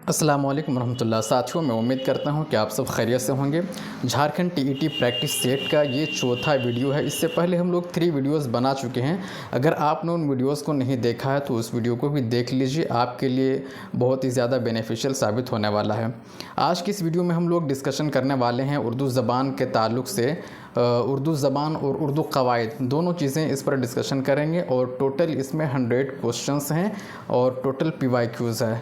अस्सलाम वालेकुम रहमतुल्लाह। साथियों, मैं उम्मीद करता हूं कि आप सब खैरियत से होंगे। झारखंड टीईटी प्रैक्टिस सेट का ये चौथा वीडियो है। इससे पहले हम लोग 3 वीडियोस बना चुके हैं। अगर आपने उन वीडियोस को नहीं देखा है तो उस वीडियो को भी देख लीजिए, आपके लिए बहुत ही ज़्यादा बेनिफिशियल साबित होने वाला है। आज की इस वीडियो में हम लोग डिस्कशन करने वाले हैं उर्दू ज़बान के ताल्लुक़ से। उर्दू ज़बान और उर्दू क़वाइद दोनों चीज़ें इस पर डिस्कशन करेंगे और टोटल इसमें 100 क्वेश्चंस हैं और टोटल PYQs है।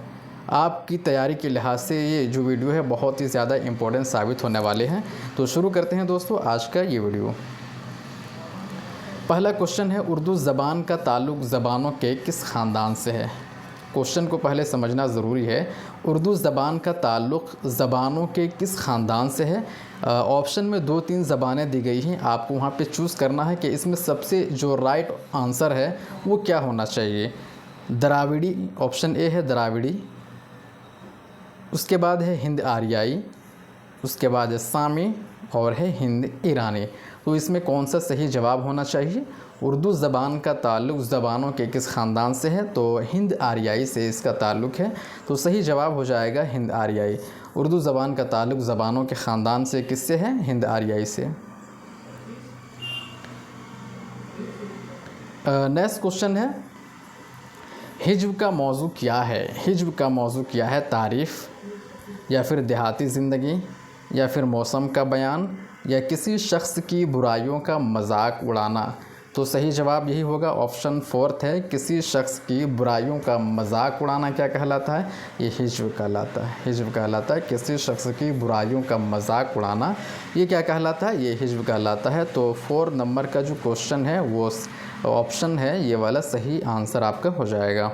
आपकी तैयारी के लिहाज से ये जो वीडियो है बहुत ही ज़्यादा इम्पोर्टेंट साबित होने वाले हैं। तो शुरू करते हैं दोस्तों आज का ये वीडियो। पहला क्वेश्चन है, उर्दू ज़बान का ताल्लुक़ ज़बानों के किस ख़ानदान से है। क्वेश्चन को पहले समझना ज़रूरी है। उर्दू ज़बान का ताल्लुक़ ज़बानों के किस ख़ानदान से है। ऑप्शन में 2-3 ज़बानें दी गई हैं, आपको वहाँ पे चूज़ करना है कि इसमें सबसे जो राइट आंसर है वो क्या होना चाहिए। द्राविड़ी, ऑप्शन ए है द्राविड़ी, उसके बाद है हिंद आर्याई, उसके बाद है सामी और है हिंद ईरानी। तो इसमें कौन सा सही जवाब होना चाहिए। उर्दू ज़बान का ताल्लुक़ ज़बानों के किस ख़ानदान से है, तो हिंद आर्याई से इसका ताल्लुक़ है। तो सही जवाब हो जाएगा हिंद आर्याई। उर्दू ज़बान का ताल्लुक़ ज़बानों के ख़ानदान से किससे है, हिंद आर्याई से। नेक्स्ट क्वेश्चन है, हिज्व का मौजू क्या है। हिज्व का मौजू क्या है। तारीफ़, या फिर देहाती ज़िंदगी, या फिर मौसम का बयान, या किसी शख्स की बुराइयों का मजाक उड़ाना। तो सही जवाब यही होगा, ऑप्शन 4 है, किसी शख्स की बुराइयों का मजाक उड़ाना क्या कहलाता है, ये हिज्व कहलाता है। हिज्व कहलाता है, किसी शख्स की बुराइयों का मजाक उड़ाना, ये क्या कहलाता है, ये हिज्व कहलाता है। तो 4 नंबर का जो क्वेश्चन है वो ऑप्शन है ये वाला सही आंसर आपका हो जाएगा।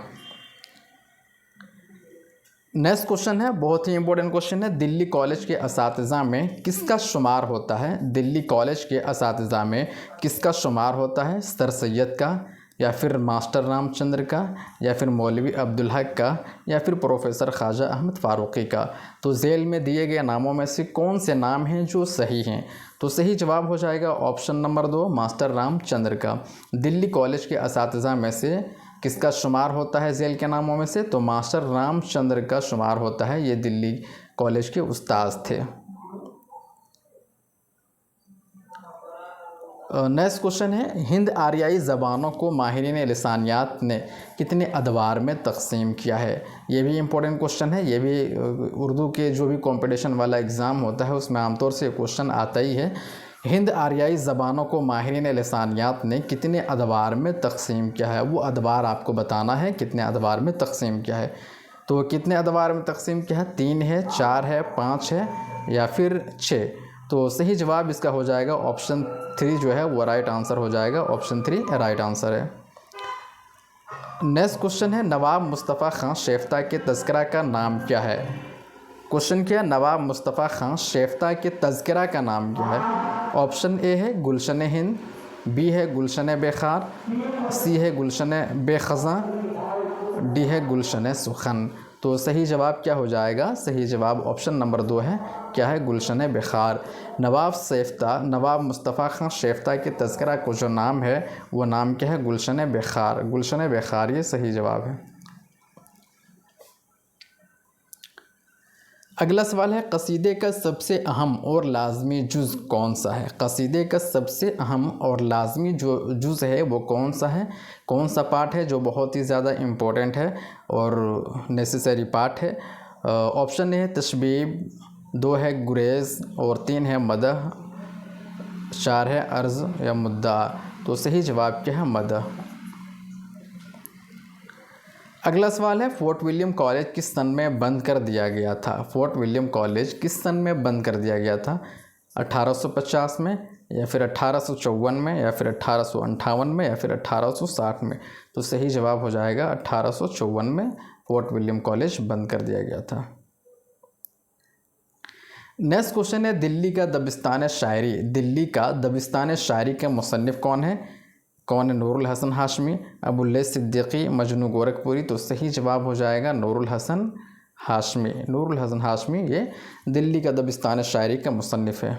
नेक्स्ट क्वेश्चन है, बहुत ही इंपॉर्टेंट क्वेश्चन है, दिल्ली कॉलेज के असातिज़ा में किसका शुमार होता है। दिल्ली कॉलेज के असातिज़ा में किसका शुमार होता है। सर सैयद का, या फिर मास्टर रामचंद्र का, या फिर मौलवी अब्दुल हक का, या फिर प्रोफेसर ख्वाजा अहमद फ़ारूक़ी का। तो झेल में दिए गए नामों में से कौन से नाम हैं जो सही हैं। तो सही जवाब हो जाएगा ऑप्शन नंबर 2, मास्टर रामचंद्र का। दिल्ली कॉलेज के असातिज़ा में से किसका शुमार होता है झेल के नामों में से, तो मास्टर रामचंद्र का शुमार होता है। ये दिल्ली कॉलेज के उस्ताद थे। नेक्स्ट क्वेश्चन है, हिंद आर्याई ज़बानों को माहिरीन लिसानियात ने कितने अदवार में तकसीम किया है। ये भी इम्पोर्टेंट क्वेश्चन है। ये भी उर्दू के जो भी कंपटीशन वाला एग्ज़ाम होता है उसमें आमतौर से क्वेश्चन आता ही है। हिंद आर्याई ज़बानों को माहिरीन लिसानियात ने कितने अदवार में तकसीम किया है। वो अदवार आपको बताना है कितने अदवार में तकसीम किया है। तो कितने अदवार में तकसीम किया है, 3 है, 4 है, 5 है, या फिर 6। तो सही जवाब इसका हो जाएगा ऑप्शन 3 जो है वो राइट आंसर हो जाएगा। ऑप्शन 3 राइट आंसर है। नेक्स्ट क्वेश्चन है, नवाब मुस्तफ़ा खां शेफ्ता के तज़किरा का नाम क्या है। क्वेश्चन क्या है, नवाब मुस्तफ़ा खां शेफ्ता के तज़किरा का नाम क्या है। ऑप्शन ए है गुलशन हिंद, बी है गुलशन बेखार, सी है गुलशन बेखज़ां, डी है गुलशन सुखन। तो सही जवाब क्या हो जाएगा। सही जवाब ऑप्शन नंबर 2 है, क्या है, गुलशन बेखार। नवाब मुस्तफ़ा खां शेफ्ता के तज़किरा को जो नाम है वो नाम क्या है, गुलशन बेखार। गुलशन बेखार ये सही जवाब है। अगला सवाल है, कसीदे का सबसे अहम और लाजमी जुज़ कौन सा है। कसीदे का सबसे अहम और लाजमी जो जुज़ है वो कौन सा है, कौन सा पार्ट है जो बहुत ही ज़्यादा इम्पोर्टेंट है और नेसेसरी पार्ट है। ऑप्शन ए है तशबीब, 2 है गुरेज़, और 3 है मदह, 4 है अर्ज़ या मुद्दा। तो सही जवाब क्या है, मदह। अगला सवाल है, फोर्ट विलियम कॉलेज किस सन में बंद कर दिया गया था। फोर्ट विलियम कॉलेज किस सन में बंद कर दिया गया था। 1850 में, या फिर 1854 में, या फिर 1858 में, या फिर 1860 में। तो सही जवाब हो जाएगा 1854 में फोर्ट विलियम कॉलेज बंद कर दिया गया था। नेक्स्ट क्वेश्चन है, दिल्ली का दबिस्तान शायरी, दिल्ली का दबिस्तान शायरी के मुसन्निफ़ कौन है। कौन है, नूरुल हसन हाशमी, अबुल्लैथ सिद्दीकी, मजनू गोरखपुरी। तो सही जवाब हो जाएगा नूरुल हसन हाशमी। नूरुल हसन हाशमी ये दिल्ली का दबिस्तान शायरी का मुसन्निफ़ है।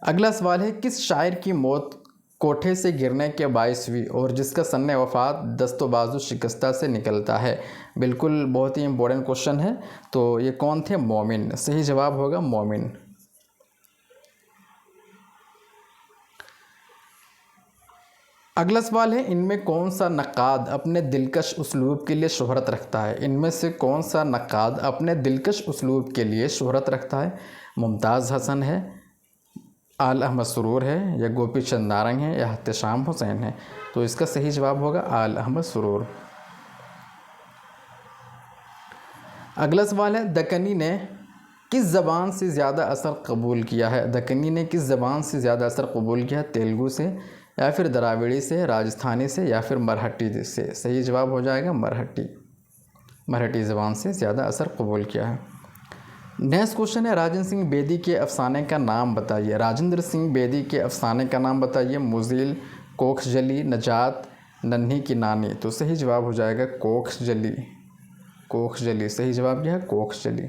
अगला सवाल है, किस शायर की मौत कोठे से गिरने के बायस हुई और जिसका सन्ने वफ़ात दस्तो बाजू शिकस्ता से निकलता है। बिल्कुल बहुत ही इम्पोर्टेंट क्वेश्चन है। तो ये कौन थे? मोमिन। सही जवाब होगा मोमिन। अगला सवाल है, इनमें कौन सा नक्काद अपने दिलकश उसलूब के लिए शोहरत रखता है? इनमें से कौन सा नक्काद अपने दिलकश उसलूब के लिए शोहरत रखता है? मुमताज़ हसन है, आल अहमद सुरूर है, या गोपी चंद नारंग है, या एहतशाम हुसैन है? तो इसका सही जवाब होगा आल अहमद सुरूर। अगला सवाल है, दक्कनी ने किस ज़बान से ज़्यादा असर कबूल किया है? दक्कनी ने किस ज़बान से ज़्यादा असर कबूल किया है? तेलुगु से, या फिर द्राविड़ी से, राजस्थानी से, या फिर मराठी से? सही जवाब हो जाएगा मराठी। मराठी ज़बान से ज़्यादा असर कबूल किया है। नेक्स्ट क्वेश्चन है, राजेंद्र सिंह बेदी के अफसाने का नाम बताइए। राजेंद्र सिंह बेदी के अफसाने का नाम बताइए। मुज़िल, कोखजली, नजात, नन्ही की नानी? तो सही जवाब हो जाएगा कोखजली। कोखजली सही जवाब क्या है? कोखजली।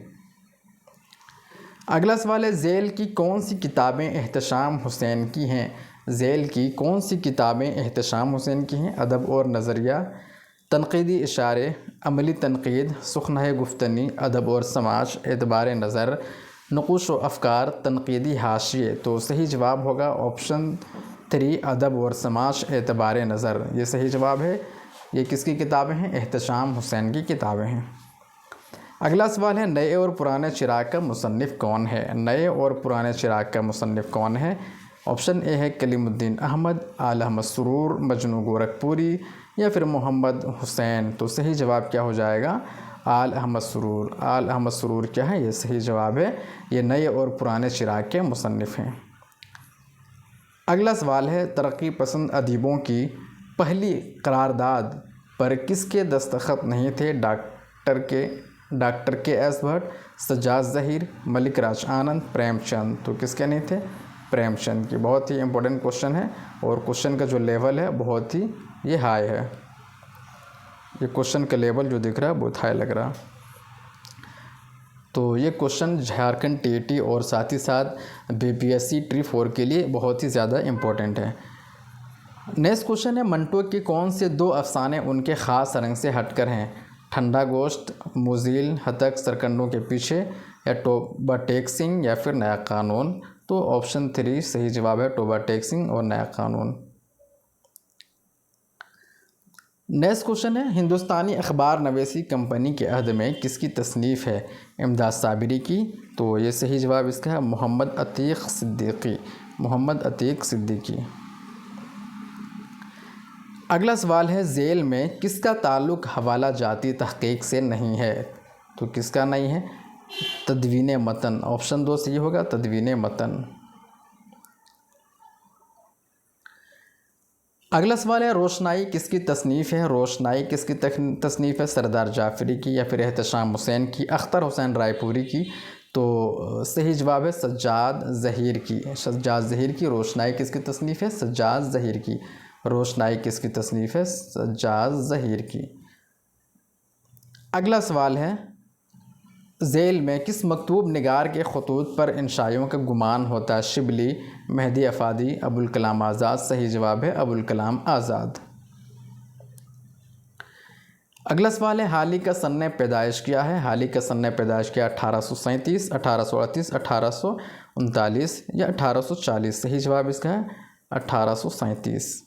अगला सवाल है, झेल की कौन सी किताबें एहतशाम हुसैन की हैं? झेल की कौन सी किताबें एहतशाम हुसैन की हैं? अदब और नज़रिया, तनक़ीदी इशारे, अमली तनक़ीद, सुख़ना गुफ्तनी, अदब और समाज, एतबार नज़र, नक़ूश व अफ़कार, तनक़ीदी हाशिए? तो सही जवाब होगा ऑप्शन 3 अदब और समाज, एतबार नज़र। ये सही जवाब है। ये किसकी किताबें हैं? एहतशाम हुसैन की किताबें हैं। अगला सवाल है, नए और पुराने चिराग का मुसन्निफ़ कौन है? नए और पुराने चिराग का मुसन्निफ़ कौन है? ऑप्शन ए है कलीमुद्दीन अहमद, आल अहमद सुरूर, मजनू गोरखपुरी, या फिर मोहम्मद हुसैन? तो सही जवाब क्या हो जाएगा? आल अहमद सुरूर। आल अहमद सुरूर क्या है? ये सही जवाब है। ये नए और पुराने चिराग के मुसन्निफ़ हैं। अगला सवाल है, तरक्की पसंद अदीबों की पहली करारदाद पर किसके दस्तखत नहीं थे? डॉक्टर के एस भट्ट, सज्जाद ज़हीर, मलिक राज आनंद, प्रेमचंद? तो किसके नहीं थे? प्रेमचंद की। बहुत ही इम्पोर्टेंट क्वेश्चन है और क्वेश्चन का जो लेवल है बहुत ही ये हाई है। ये क्वेश्चन का लेवल जो दिख रहा है बहुत हाई लग रहा। तो ये क्वेश्चन झारखंड टीईटी और साथ ही साथ बीपीएससी ट्री 4 के लिए बहुत ही ज़्यादा इम्पोर्टेंट है। नेक्स्ट क्वेश्चन है, मंटो के कौन से 2 अफसाने उनके ख़ास रंग से हटकर हैं? ठंडा गोश्त, मुज़िल, हतक सरकंडों के पीछे, या टोबा टेक सिंह, या फिर नया कानून? तो ऑप्शन 3 सही जवाब है, टोबा टेक सिंह और नया कानून। नेक्स्ट क्वेश्चन है, हिंदुस्तानी अखबार नवेसी कंपनी के अहद में किसकी तसनीफ़ है? इमदाद साबिरी की? तो ये सही जवाब इसका है मोहम्मद अतीक सिद्दीकी। मोहम्मद अतीक सिद्दीकी। अगला सवाल है, झेल में किसका ताल्लुक़ हवाला जाती तहक़ीक़ से नहीं है? तो किसका नहीं है? तदवीन मतन। ऑप्शन 2 सही होगा, तदवीन मतन। अगला सवाल है, रोशनाई किसकी तसनीफ़ है? रोशनाई किसकी तसनीफ़ है? सरदार जाफ़री की, या फिर एहतशाम हुसैन की, अख्तर हुसैन रायपुरी की? तो सही जवाब है सज्जाद ज़हीर की। सज्जाद ज़हीर की। रोशनाई किसकी तसनीफ़ है? सज्जाद ज़हीर की। रोशनाई किसकी तसनीफ़ है? सज्जाद ज़हीर की। अगला सवाल है, झेल में किस मकतूब निगार के खतूत पर इंशाइयों का गुमान होता है? शिबली, मेहदी अफ़ादी, अबुल कलाम आज़ाद? सही जवाब है अबुल कलाम आज़ाद। अगला सवाल है, हाली का सन्ने पैदाइश क्या है? हाली का सन्ने पैदाइश क्या? 1837, 1838, 1839 या 1840? सही जवाब इसका है 1837।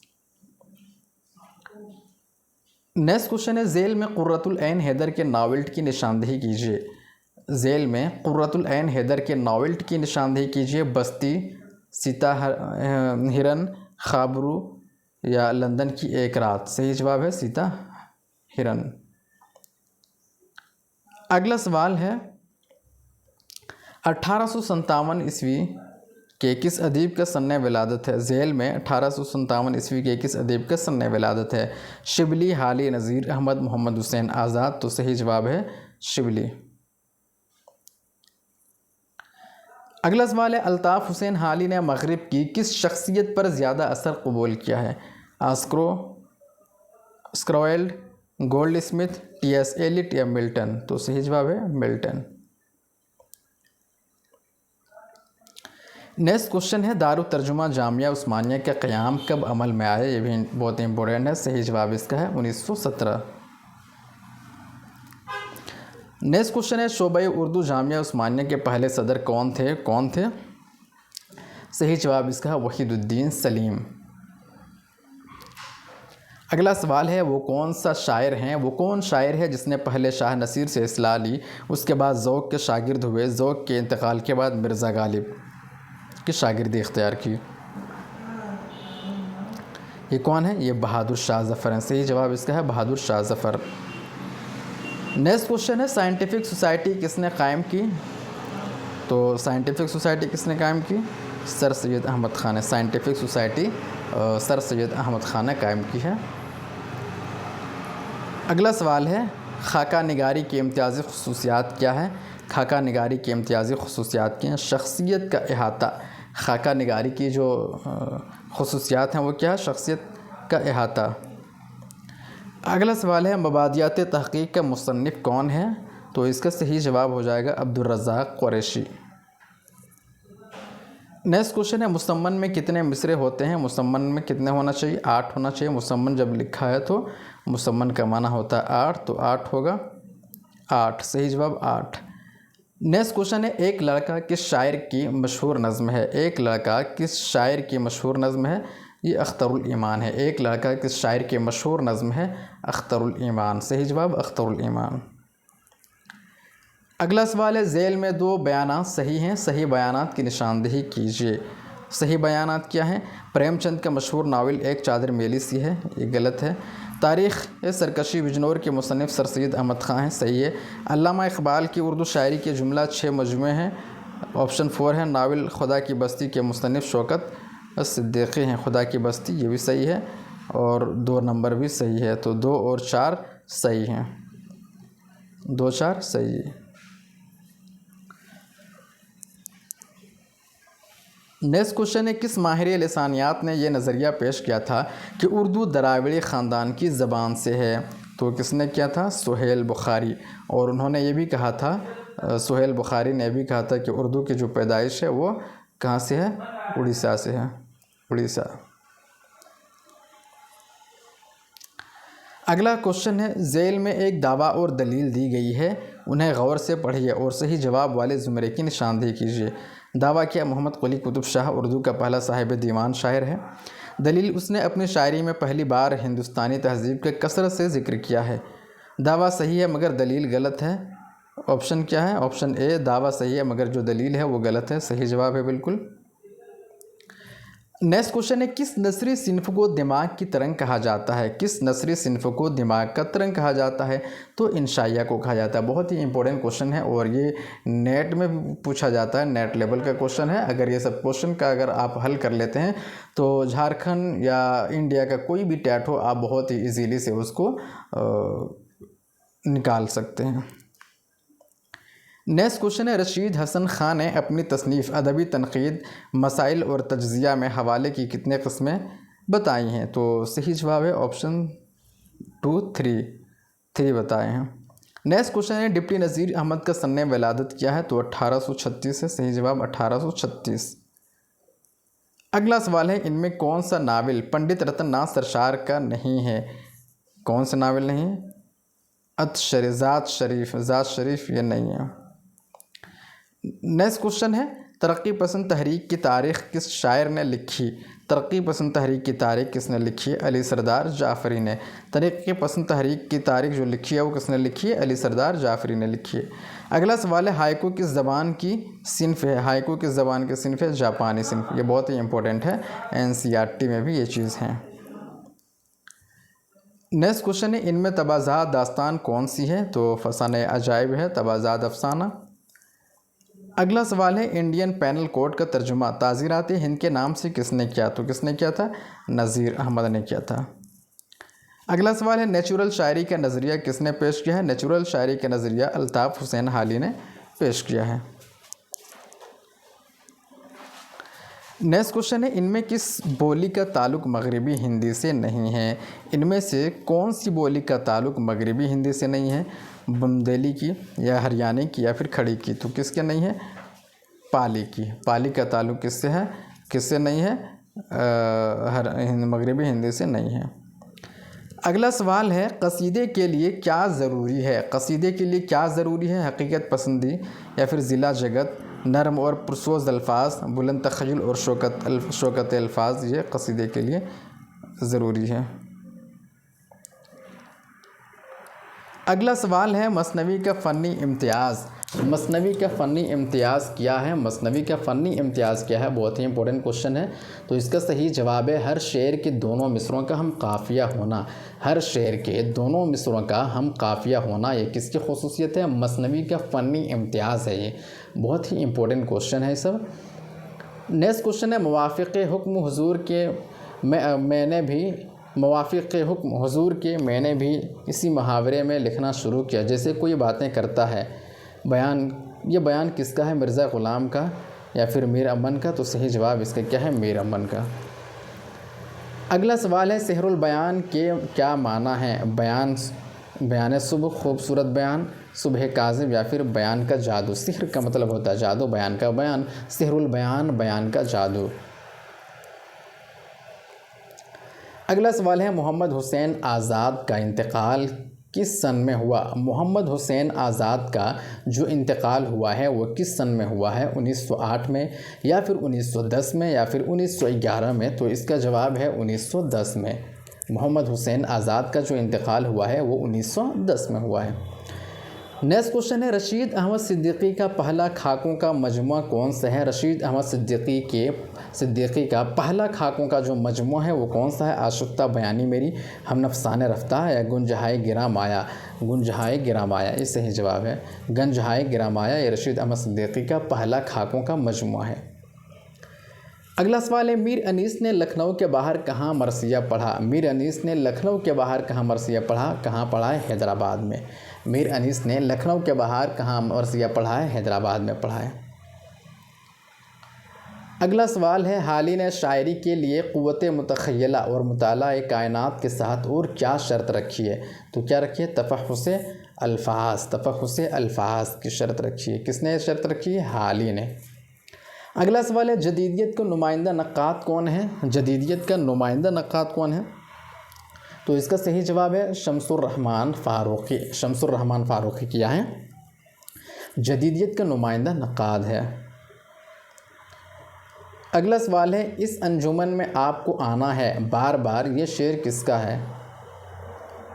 नेक्स्ट क्वेश्चन है, झेल में कुर्रतुल ऐन हैदर के नावल्ट की निशानदेही कीजिए। झेल में कुर्रतुल ऐन हैदर के नावल्ट की निशानदेही कीजिए। बस्ती, सीता हिरन, खाबरू, या लंदन की एक रात? सही जवाब है सीता हिरन। अगला सवाल है, 1857 ईस्वी के किस अदीब का सन्ने विलादत है? झेल में 1857 ईस्वी के किस अदीब का सन्ने विलादत है? शिबली, हाली, नज़ीर अहमद, मोहम्मद हुसैन आज़ाद? तो सही जवाब है शिबली। अगला सवाल है, अल्ताफ़ हुसैन हाली ने मगरिब की किस शख्सियत पर ज़्यादा असर कबूल किया है? आस्क्रो, स्क्रोएल्ड, गोल्ड स्मिथ, टी.एस. एलिट या मिल्टन? तो सही जवाब है मिल्टन। नेक्स्ट क्वेश्चन है दारुल तर्जुमा जामिया उस्मानिया का क़याम कब अमल में आया, ये भी बहुत इंपॉर्टेंट है। सही जवाब इसका है 1917। नेक्स्ट क्वेश्चन है शोबा उर्दू जामिया उस्मानिया के पहले सदर कौन थे? सही जवाब इसका है वहीदुद्दीन सलीम। अगला सवाल है वो कौन शायर है जिसने पहले शाह नसीर से इस्लाह ली, उसके बाद ज़ौक़ के शागिर्द हुए, ज़ौक़ के इंतकाल के बाद मिर्ज़ा गालिब की शागिर्दी इख्तियार की? ये कौन है? ये बहादुर शाह ज़फ़र हैं। सही जवाब इसका है बहादुर शाह ज़फ़र। नेक्स्ट क्वेश्चन है साइंटिफिक सोसाइटी किसने कायम की? तो साइंटिफिक सोसाइटी किसने कायम की? सर सैयद अहमद ख़ान ने scientific society sir Syed Ahmad Khan ने कायम की है। अगला सवाल है खाका निगारी की इम्तियाज़ी ख़ुसूसियात क्या है? खाका निगारी की इम्तियाज़ी ख़ुसूसियात क्या हैं? शख्सियत का अहाता। खाका निगारी की जो ख़ुसूसियात हैं वो क्या है? शख्सियत का अहाता। अगला सवाल है मबादियात तहक़ीक़ का मुसन्निफ़ कौन है? तो इसका सही जवाब हो जाएगा अब्दुर्रज़्ज़ाक़ क़ुरैशी। नेक्स्ट क्वेश्चन है मुसम्मन में कितने मिसरे होते हैं? मुसम्मन में कितने होना चाहिए? 8 होना चाहिए। मुसम्मन जब लिखा है तो मुसम्मन का माना होता है 8, तो 8 होगा 8। सही जवाब 8। नेक्स्ट क्वेश्चन है एक लड़का किस शायर की मशहूर नज़्म है? एक लड़का किस शायर की मशहूर नज़्म है? ये अख्तरुल ईमान है। एक लड़का किस शायर की मशहूर नज़्म है? अख्तरुल ईमान। सही जवाब अख्तरुल ईमान। अगला सवाल है झेल में 2 बयानात सही हैं, सही बयानात की निशानदेही कीजिए। सही बयानात क्या हैं? प्रेमचंद का मशहूर नावल एक चादर मेली सी है, ये गलत है। तारीख़ सरकशी बिजनौर के मुसन्निफ़ सर सैयद अहमद ख़ान हैं, सही है। अल्लामा इक़बाल की उर्दू शायरी के जुमला 6 मजमूए हैं, ऑप्शन 4 है। नावल खुदा की बस्ती के मुसन्निफ़ शौकत सिद्दीक़ी हैं, खुदा की बस्ती ये भी सही है और 2 नंबर भी सही है, तो 2 और 4 सही हैं, 2 4 सही है। नेक्स्ट क्वेश्चन है किस माहिर लिसानियात ने यह नज़रिया पेश किया था कि उर्दू द्राविड़ी ख़ानदान की ज़बान से है? तो किसने किया था? सुहेल बुखारी। और उन्होंने ये भी कहा था, सुहेल बुखारी ने भी कहा था कि उर्दू की जो पैदाइश है वो कहाँ से है? उड़ीसा से है, उड़ीसा। अगला क्वेश्चन है झेल में एक दावा और दलील दी गई है, उन्हें गौर से पढ़िए और सही जवाब वाले ज़ुमरे की निशानदेही कीजिए। दावा किया मोहम्मद कुली कुतुब शाह उर्दू का पहला साहिब दीवान शायर है। दलील उसने अपनी शायरी में पहली बार हिंदुस्तानी तहज़ीब के कसरत से ज़िक्र किया है। दावा सही है मगर दलील गलत है। ऑप्शन क्या है? ऑप्शन ए दावा सही है मगर जो दलील है वो गलत है। सही जवाब है बिल्कुल। नेक्स्ट क्वेश्चन है किस नसरी सिन्फ को दिमाग की तरंग कहा जाता है? किस नसरी सिन्फ को दिमाग का तरंग कहा जाता है? तो इंशाइया को कहा जाता है। बहुत ही इंपॉर्टेंट क्वेश्चन है और ये नेट में भी पूछा जाता है, नेट लेवल का क्वेश्चन है। अगर ये सब क्वेश्चन का अगर आप हल कर लेते हैं तो झारखंड या इंडिया का कोई भी टैट हो आप बहुत ही ईजीली से उसको निकाल सकते हैं। नेक्स्ट क्वेश्चन है रशीद हसन खान ने अपनी तसनीफ़ अदबी तनक़ीद मसाइल और तज्ज़िया में हवाले की कितने किस्में बताई हैं? तो सही जवाब है ऑप्शन 2 3 बताए हैं। नेक्स्ट क्वेश्चन है डिप्टी नज़ीर अहमद का सन्ने विलादत क्या है? तो 1836 है। सही जवाब 1836। अगला सवाल है इनमें कौन सा नावल पंडित रतननाथ सरशार का नहीं है? कौन सा नावल नहीं है? ज़ात शरीफ ये नहीं है। नेक्स्ट क्वेश्चन है तरक्की पसंद तहरीक की तारीख़ किस शायर ने लिखी? तरक्की पसंद तहरीक की तारीख़ किसने लिखी है? अली सरदार जाफ़री ने। तरक्की पसंद तहरीक की तारीख़ जो लिखी है वो किसने लिखी है? अली सरदार जाफ़री ने लिखी है। अगला सवाल है हाइकू किस ज़बान की सिन्फ़ है? हाइकू किस ज़बान की सिन्फ़ है? जापानी सिन्फ़। ये बहुत ही इंपॉर्टेंट है, NCERT में भी ये चीज़ हैं। नेक्स्ट क्वेश्चन है इनमें तबाज़ात दास्तान कौन सी है? तो फ़साने अजाइब है, तबाज़ात अफ़साना। अगला सवाल है इंडियन पैनल कोड का तर्जुमा ताज़ीरात हिंद के नाम से किसने किया? तो किसने किया था? नज़ीर अहमद ने किया था। अगला सवाल है नेचुरल शायरी का नज़रिया किसने पेश किया है? नेचुरल शायरी का नज़रिया अल्ताफ़ हुसैन हाली ने पेश किया है। नेक्स्ट क्वेश्चन है इनमें किस बोली का ताल्लुक़ मगरिबी हिंदी से नहीं है? इनमें से कौन सी बोली का ताल्लुक़ मगरिबी हिंदी से नहीं है? बुंदेली की या हरियाणी की या फिर खड़ी की? तो किसके नहीं है? पाली की। पाली का ताल्लुक़ किससे है, किससे नहीं है, मगरबी हिंदी से नहीं है। अगला सवाल है, कसीदे के लिए क्या ज़रूरी है। कसीदे के लिए क्या ज़रूरी है, हकीकत पसंदी या फिर ज़िला जगत, नरम और पुरसोज़ अल्फाज, बुलंद तख़य्युल और शौकत अल्फाज, ये कसीदे के लिए ज़रूरी है। अगला सवाल है, मसनवी का फ़नी इम्तियाज़। मसनवी का फ़नी इम्तियाज़ क्या है, मसनवी का फ़नी इम्तियाज़ क्या है, बहुत ही इंपॉर्टेंट क्वेश्चन है। तो इसका सही जवाब है, हर शेर के दोनों मिसरों का हम काफ़िया होना। हर शेर के दोनों मिसरों का हम काफ़िया होना, ये किसकी ख़ुसूसियत है, मसनवी का फ़नी इम्तियाज़ है। ये बहुत ही इंपॉर्टेंट क्वेश्चन है सब। नेक्स्ट क्वेश्चन है, मुवाफ़िक़ हुक्म हुज़ूर के मैंने भी मुवाफ़िक़ हुक्म हुज़ूर के मैंने भी इसी मुहावरे में लिखना शुरू किया। जैसे कोई बातें करता है, बयान, ये बयान किसका है, मिर्ज़ा ग़ुलाम का या फिर मीर अमन का। तो सही जवाब इसका क्या है, मीर अमन का। अगला सवाल है, सेहरुल बयान के क्या माना है। बयान सुबह, खूबसूरत बयान, सुबह काज़िब या फिर बयान का जादू। सिहर का मतलब होता है जादू, बयान का बयान, सेहरुल बयान, बयान का जादू। अगला सवाल है, मोहम्मद हुसैन आज़ाद का इंतकाल किस सन में हुआ। मोहम्मद हुसैन आज़ाद का जो इंतकाल हुआ है वो किस सन में हुआ है, 1908 में या फिर 1910 में या फिर 1911 में। तो इसका जवाब है 1910 में। मोहम्मद हुसैन आज़ाद का जो इंतकाल हुआ है वो 1910 में हुआ है। नेक्स्ट क्वेश्चन है, रशीद अहमद सिद्दीकी का पहला खाकों का मजमुआ कौन सा है। रशीद अहमद सिद्दीकी का पहला खाकों का जो मजमुआ है वो कौन सा है। आशुक्ता बयानी मेरी, हम नफसाने रफ्ता या गुंजहाए गिरा माया। गुंजहाए गिरा माया ये सही जवाब है। गुंजहाए गिरा माया ये रशीद अहमद सिद्दीकी का पहला खाकों का मजमुआ है। अगला सवाल है, मीर अनीस ने लखनऊ के बाहर कहाँ मरसिया पढ़ा। मीर अनीस ने लखनऊ के बाहर कहाँ मरसिया पढ़ा, कहाँ पढ़ा है, हैदराबाद में। मीर अनीस ने लखनऊ के बाहर कहाँ मरसिया पढ़ा है, हैदराबाद में पढ़ा है। अगला सवाल है, हाली ने शायरी के लिए क़ुव्वत मुतख़य्यला और मुताला कायनात के साथ और क्या शर्त रखी है। तो क्या रखी है, तफ़हुस्से अल्फ़ाज़ की शर्त रखी है। किसने शर्त रखी है, हाली ने। अगला सवाल है, जदीदियत का नुमाइंदा नक़ाद कौन है। जदीदियत का नुमाइंदा नक़ाद कौन है। तो इसका सही जवाब है शम्सुर रहमान फ़ारूक़ी। शम्सुर रहमान फ़ारूक़ी क्या है, जदीदियत का नुमाइंदा नक़ाद है। अगला सवाल है, इस अंजुमन में आपको आना है बार बार, ये शेर किसका है।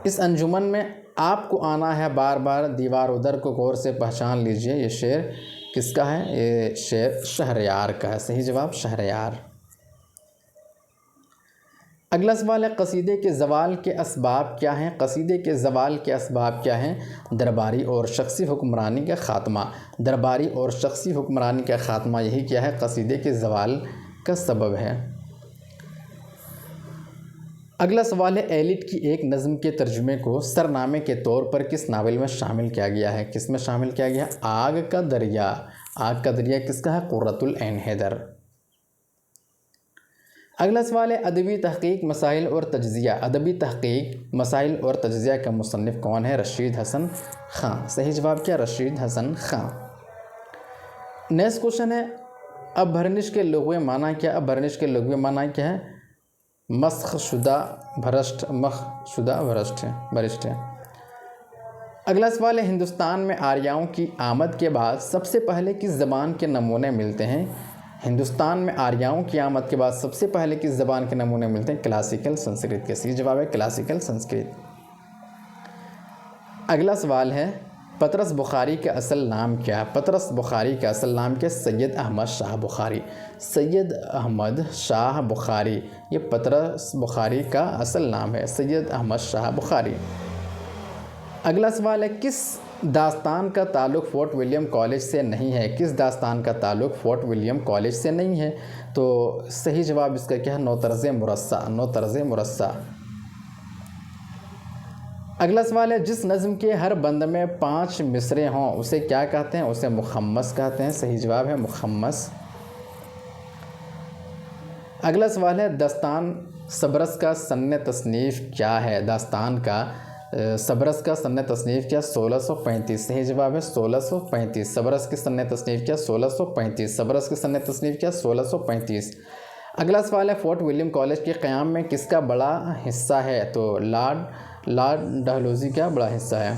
इस अंजुमन में आपको आना है बार बार, दीवार उधर को गौर से पहचान लीजिए, ये शेर किसका है, ये शेर शहरयार का है। सही जवाब शहरयार। अगला सवाल है, कसीदे के ज़वाल के असबाब क्या हैं। कसीदे के ज़वाल के असबाब क्या हैं। दरबारी और शख्सी हुक्मरानी का ख़ात्मा। दरबारी और शख्सी हुक्मरानी का ख़ात्मा यही क्या है, कसीदे के ज़वाल का सबब है। अगला सवाल है, एलिट की एक नज़्म के तर्जुमे को सरनामे के तौर पर किस नावल में शामिल किया गया है। किस में शामिल किया गया, आग का दरिया। आग का दरिया किसका है, कुर्रतुल ऐन हैदर। अगला सवाल है, अदबी तहक़ीक़ मसाइल और तज्ज़िया। अदबी तहक़ीक़ मसाइल और तज्ज़िया का मुसन्निफ़ कौन है, रशीद हसन ख़ां। सही जवाब क्या, रशीद हसन ख़ां। नेक्स्ट क्वेश्चन है, अब भरनिश के लुग़वी माना क्या। अब भरनिश के लुग़वी माना क्या है, मस्ख़शुदा भ्रष्ट, मख़शुदा भ्रष्ट है। अगला सवाल है, हिंदुस्तान में आर्यों की आमद के बाद सबसे पहले किस ज़बान के नमूने मिलते हैं। हिंदुस्तान में आर्यों की आमद के बाद सबसे पहले किस ज़बान के नमूने मिलते हैं, क्लासिकल संस्कृत के। सही जवाब है क्लासिकल संस्कृत। अगला सवाल है, पतरस बुखारी का असल नाम क्या है। पतरस बुखारी का असल नाम क्या, सैयद अहमद शाह बुखारी। सैयद अहमद शाह बुखारी, ये पतरस बुखारी का असल नाम है, सैयद अहमद शाह बुखारी। अगला सवाल है, किस दास्तान का ताल्लुक़ फ़ोर्ट विलियम कॉलेज से नहीं है। किस दास्तान का ताल्लुक़ फ़ोर्ट विलियम कॉलेज से नहीं है। तो सही जवाब इसका क्या है, नौतर्ज़े मुरस्सा। नौतर्ज़े मुरस्सा। अगला सवाल है, जिस नज़्म के हर बंद में 5 मिसरे हों उसे क्या कहते हैं, उसे मुखम्मस कहते हैं। सही जवाब है मुखम्मस। अगला सवाल है, दास्तान सब्रस का सन्न तसनीफ़ क्या है। दास्तान का सबरस का सन्ने तसनीफ़ किया 1635, सही जवाब है 1635। सबरस की सन्ने तसनीफ़ किया 1635, सबरस की सन्ने तसनीफ़ किया 1635। अगला सवाल है फोर्ट विलियम कॉलेज के क़याम में किसका बड़ा हिस्सा है? तो लॉर्ड डलहौज़ी का बड़ा हिस्सा है।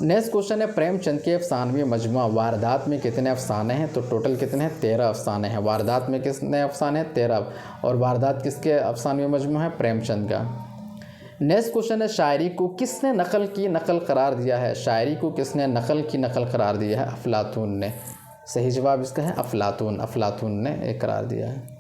नेक्स्ट क्वेश्चन है प्रेमचंद के अफसानवी मजमूआ वारदात में कितने अफसाने हैं? तो टोटल कितने हैं? 13 अफसाने हैं। वारदात में कितने अफसाने हैं? 13। और वारदात किसके अफसानवी मजमूआ है? प्रेमचंद का। नेक्स्ट क्वेश्चन है शायरी को किसने नकल करार दिया है? शायरी को किसने नकल करार दिया है? अफलातून ने। सही जवाब इसका है अफलातून ने करार दिया है।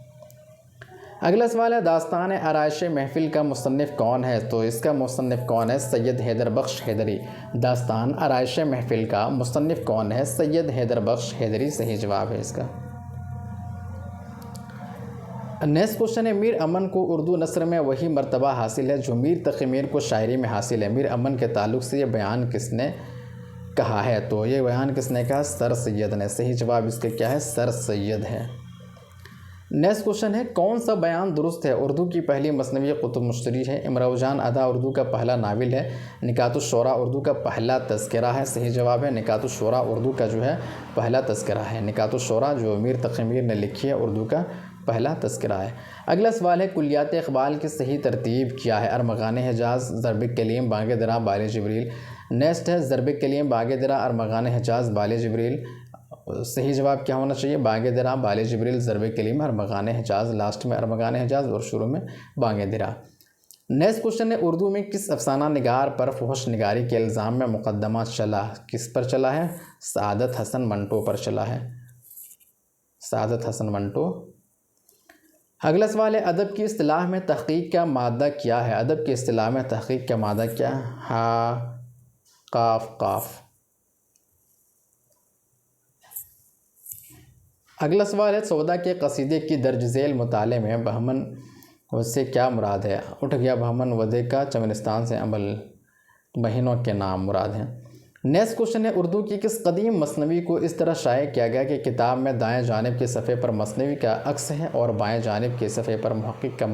अगला सवाल है दास्तान आराइश महफिल का मुसन्निफ़ कौन है? तो इसका मुसन्निफ़ कौन है? सैयद हैदर बख्श हैदरी। दास्तान आराइश महफिल का मुसन्निफ़ कौन है? सैयद हैदर बख्श हैदरी, सही जवाब है इसका। नेक्स्ट क्वेश्चन है मीर अमन को उर्दू नस्र में वही मर्तबा हासिल है जो मीर तक़ी मीर को शायरी में हासिल है। मीर अमन के ताल्लुक़ से ये बयान किसने कहा है? तो ये बयान किसने कहा? सर सैयद ने। सही जवाब इसका क्या है? सर सैयद है। नेक्स्ट क्वेश्चन है कौन सा बयान दुरुस्त है? उर्दू की पहली मसनवी कुतुब मुश्तरी है। इमरान अदा उर्दू का पहला नाविल है। निकातुश्शोरा उर्दू का पहला तज़किरा है। सही जवाब है निकातुश्शोरा उर्दू का जो है पहला तज़किरा है। निकातुश्शोरा जो मीर तक़ी मीर ने लिखी है उर्दू का पहला तज़किरा है। अगला सवाल है कुल्लियात इक़बाल की सही तरतीब क्या है? अरमग़ान हिजाज़, ज़रब कलीम, बाग़ दरा, बाले जिब्रील। नेक्स्ट है ज़रब कलीम, बाग़ दरा, अरमग़ान हिजाज़, बाले जिब्रील। सही जवाब क्या होना चाहिए? बाग़ दरा, बाले जिब्रील, ज़रब कलीम, अरमग़ान हिजाज़। लास्ट में अरमग़ान हिजाज़ और शुरू में बाग़ दरा। नेक्स्ट क्वेश्चन है उर्दू में किस अफसाना निगार पर फहश निगारी के इल्ज़ाम में मुकदमा चला? किस पर चला है? सादत हसन मंटो पर चला है। सादत हसन मंटो। अगला सवाल है अदब की इस्तिलाह में तहक़ीक़ का मादा क्या है? अदब की इस्तिलाह में तहक़ीक़ का मादा क्या है? हा काफ। अगला सवाल है सौदा के कसीदे की दर्ज झेल मुताले में बहमन उससे क्या मुराद है? उठ गया बहमन वदे का चमनिस्तान से अमल, महीनों के नाम मुराद हैं। नेक्स्ट क्वेश्चन है उर्दू की किस कदीम मसनवी को इस तरह शाये किया गया कि किताब में दाएं जानिब के सफ़े पर मसनवी का अक्स है और बाएं जानिब के सफ़े पर मुहक़्क़िक़ का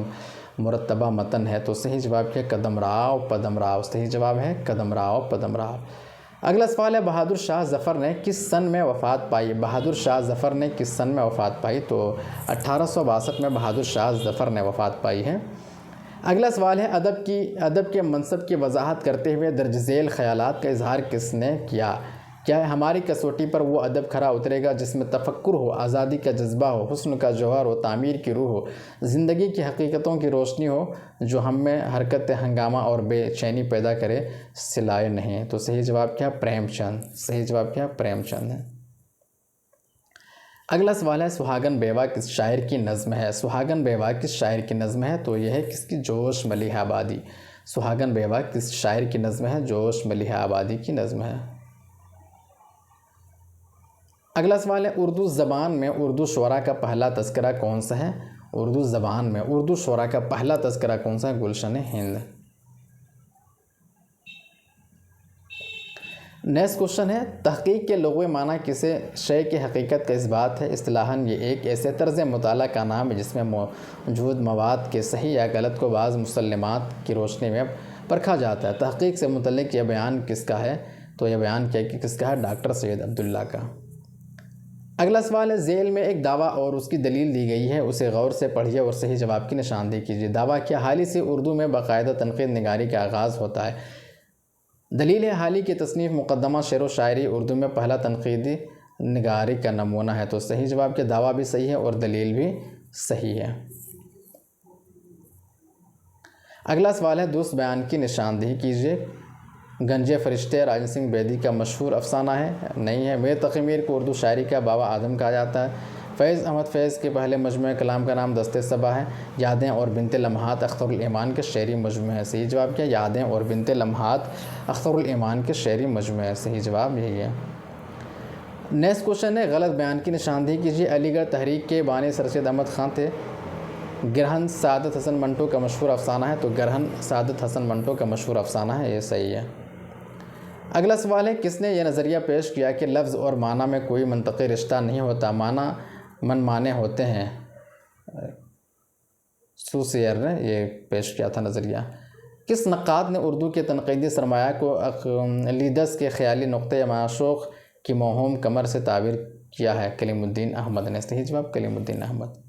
मुरतबा मतन है? तो सही जवाब क्या? कदम राव पदम राव। सही जवाब है कदम राव पदम राव। अगला सवाल है बहादुर शाह ज़फ़र ने किस सन में वफ़ात पाई? बहादुर शाह ज़फ़र ने किस सन में वफ़ात पाई? तो 1862 में बहादुर शाह ज़फ़र ने वफ़ात पाई है। अगला सवाल है अदब के मनसब की वजाहत करते हुए दर्ज झेल ख़यालात का इजहार किसने किया? क्या है हमारी कसौटी पर वो अदब खरा उतरेगा जिसमें तफक्कुर हो, आज़ादी का जज्बा हो, हुस्न का जौहर हो, तामीर की रूह हो, ज़िंदगी की हकीकतों की रोशनी हो जो हम में हरकत हंगामा और बेचैनी पैदा करे, सिलाए नहीं। तो सही जवाब क्या? प्रेमचंद। सही जवाब क्या? प्रेमचंद है। अगला सवाल है सुहागन बेवा किस शायर की नज़्म है? सुहागन बेवा किस शायर की नज़्म है? तो यह है किसकी? जोश मलिहा आबादी। सुहागन बेवा किस शायर की नज़्म है? जोश मलिहा आबादी की नज़्म है। अगला सवाल है उर्दू ज़बान में उर्दू शुअरा का पहला तज़किरा कौन सा है? उर्दू ज़बान में उर्दू शुअरा का पहला तज़किरा कौन सा है? गुलशन हिंद। नेक्स्ट क्वेश्चन है तहक़ीक़ के लुग़वी माना किसे शय की हकीकत का इस्बात है? इस्तिलाहन ये एक ऐसे तर्ज़ मुताला का नाम है जिसमें मौजूद मवाद के सही या गलत को बाज़ मुसल्लमात की रोशनी में परखा जाता है। तहक़ीक़ से मुतल्लिक़ यह बयान किसका है? तो यह बयान क्या कि किसका है? डॉक्टर सैयद अब्दुल्ला का। अगला सवाल है ज़ेल में एक दावा और उसकी दलील दी गई है, उसे गौर से पढ़िए और सही जवाब की निशानदेही कीजिए। दावा क्या? हाल ही से उर्दू में बाकायदा तनक़ीद निगारी का आगाज़ होता है। दलील है हाल ही की तसनीफ़ मुक़द्दमा शेर व शायरी उर्दू में पहला तनक़ीदी निगारी का नमूना है। तो सही जवाब के दावा भी सही है और दलील भी सही है। अगला सवाल है दुरुस्त बयान की निशानदेही कीजिए। गंजे फ़रिश्ते राजन सिंह बेदी का मशहूर अफसाना है? नहीं है। मीर तक़ी मीर को उर्दू शायरी का बाबा आदम कहा जाता है। फ़ैज़ अहमद फ़ैज़ के पहले मजमूए कलाम का नाम दस्ते सबा है। यादें और बिनते लम्हात अख्तरुल ईमान के शेरी मजमूए है। सही जवाब क्या? यादें और बिनते लम्हात अख्तरुल ईमान के शेरी मजमूए है। सही जवाब यही है। नेक्स्ट क्वेश्चन है गलत बयान की निशानदेही कीजिए। अलीगढ़ तहरीक के बानी सर सैयद अहमद ख़ान थे। गिरहन सादत हसन मंटो का मशहूर अफसाना है। तो गिरहन सादत हसन मंटो का मशहूर अफसाना है, ये सही है। अगला सवाल है किसने यह नज़रिया पेश किया कि लफ्ज़ और माना में कोई मंतक़ी रिश्ता नहीं होता, माना मन माने होते हैं? सूसेयर ने ये पेश किया था नज़रिया। किस नक़ाद ने उर्दू के तनक़ीदी सरमाया को लीदर्स के ख़याली नुक़्ते माशूक़ की मौहूम कमर से ताबीर किया है? कलीमुद्दीन अहमद ने। सही जवाब कलीमुद्दीन अहमद।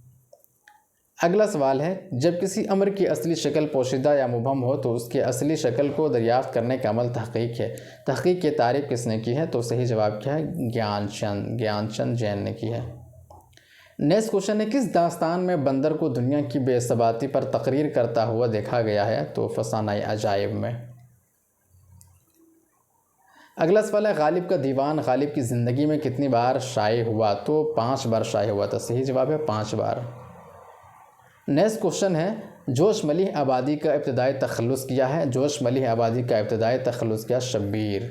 अगला सवाल है, जब किसी अमर की असली शक्ल पोशीदा या मुबहम हो तो उसकी असली शक्ल को दरियाफ़्त करने का अमल तहक़ीक़ है। तहक़ीक़ की तारीफ़ किसने की है? तो सही जवाब क्या है? ज्ञानचंद जैन ने की है। नेक्स्ट क्वेश्चन है, किस दास्तान में बंदर को दुनिया की बेसबाती पर तकरीर करता हुआ देखा गया है? तो फसानाए अजाइब में। अगला सवाल है, गालिब का दीवान गालिब की ज़िंदगी में कितनी बार शाये हुआ? तो 5 बार शाये हुआ था। सही जवाब है 5 बार। नेक्स्ट क्वेश्चन है, जोश मलिह आबादी का इब्तिदाई तखल्लुस किया है? जोश मलिह आबादी का इब्तिदाई तखल्लुस किया शब्बीर।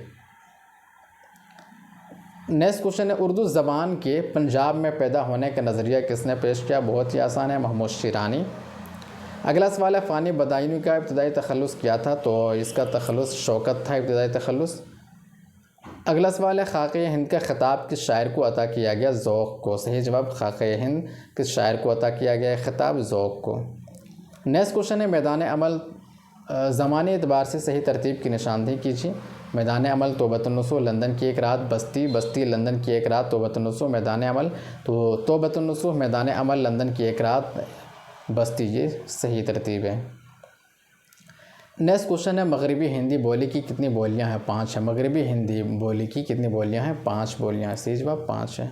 नेक्स्ट क्वेश्चन है, उर्दू ज़बान के पंजाब में पैदा होने का नज़रिया किसने पेश किया? बहुत ही आसान है, महमूद शिरानी। अगला सवाल है, फ़ानी बदायूनी का इब्तिदाई तखल्लुस किया था? तो इसका तखल्लुस शौकत था, इब्तिदाई तखल्लुस। अगला सवाल है, ख़ाक़े हिंद का ख़िताब किस शायर को अता किया गया? ज़ौक़ को। सही जवाब ख़ाक़े हिंद किस शायर को अता किया गया है ख़िताब? ज़ौक़ को। नेक्स्ट क्वेश्चन है, मैदान अमल ज़मानी एतबार से सही तरतीब की निशानदेही कीजिए। मैदान अमल तौबतुन्नुसूह लंदन की एक रात, बस्ती लंदन की एक रात, तौबतुन्नुसूह मैदान अमल। तो तौबतुन्नुसूह मैदान अमल, लंदन की एक रात, बस्ती, ये सही तरतीब है। नेक्स्ट क्वेश्चन है, मगरबी हिंदी बोली की कितनी बोलियां हैं? 5 है। मगरबी हिंदी बोली की कितनी बोलियां हैं? 5 बोलियां हैं। सही जवाब 5 है।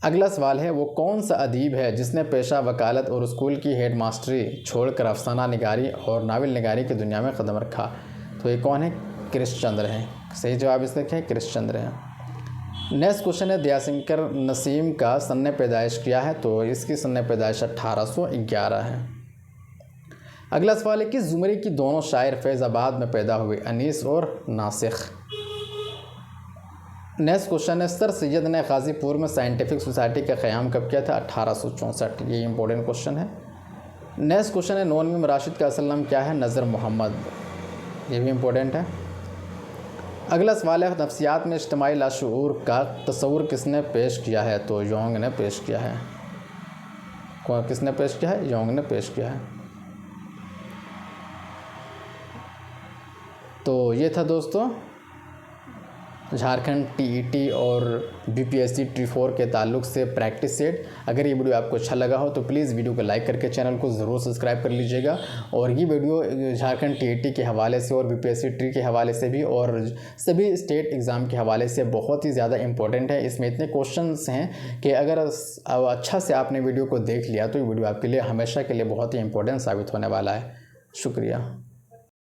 अगला सवाल है, वो कौन सा अदीब है जिसने पेशा वकालत और स्कूल की हेड मास्टरी छोड़कर अफसाना निगारी और नावल निगारी की दुनिया में कदम रखा? तो ये कौन है? कृष्णचंद्र है। सही जवाब इसका क्या है? कृष्णचंद्र है। नेक्स्ट क्वेश्चन है, दयाशंकर नसीम का सन्ने पैदाइश क्या है? तो इसकी सन्ने पैदाइश 1811 है। अगला सवाल है, किस ज़ुमरे की दोनों शायर फैज़ाबाद में पैदा हुए? अनीस और नासिख। नेक्स्ट क्वेश्चन है, सर सैयद ने गाज़ीपुर में साइंटिफिक सोसाइटी का क़याम कब किया था? 1864। ये इंपॉर्टेंट क्वेश्चन है। नेक्स्ट क्वेश्चन है, नून मीम राशिद का असल नाम क्या है? नज़र मोहम्मद। ये भी इम्पोर्टेंट है। अगला सवाल है, नफ्सियात में इज्तिमाई लाशऊर का तस्वुर किसने पेश किया है? तो योंग ने पेश किया है। किसने पेश किया है? योंग ने पेश किया है। तो ये था दोस्तों झारखंड टीईटी और बीपीएससी T4 के ताल्लुक से प्रैक्टिस सेट। अगर ये वीडियो आपको अच्छा लगा हो तो प्लीज़ वीडियो को लाइक करके चैनल को ज़रूर सब्सक्राइब कर लीजिएगा। और ये वीडियो झारखंड टीईटी के हवाले से और बीपीएससी ट्री के हवाले से भी और सभी स्टेट एग्ज़ाम के हवाले से बहुत ही ज़्यादा इंपॉर्टेंट है। इसमें इतने क्वेश्चंस हैं कि अगर अच्छा से आपने वीडियो को देख लिया तो ये वीडियो आपके लिए हमेशा के लिए बहुत ही इंपॉर्टेंट साबित होने वाला है। शुक्रिया।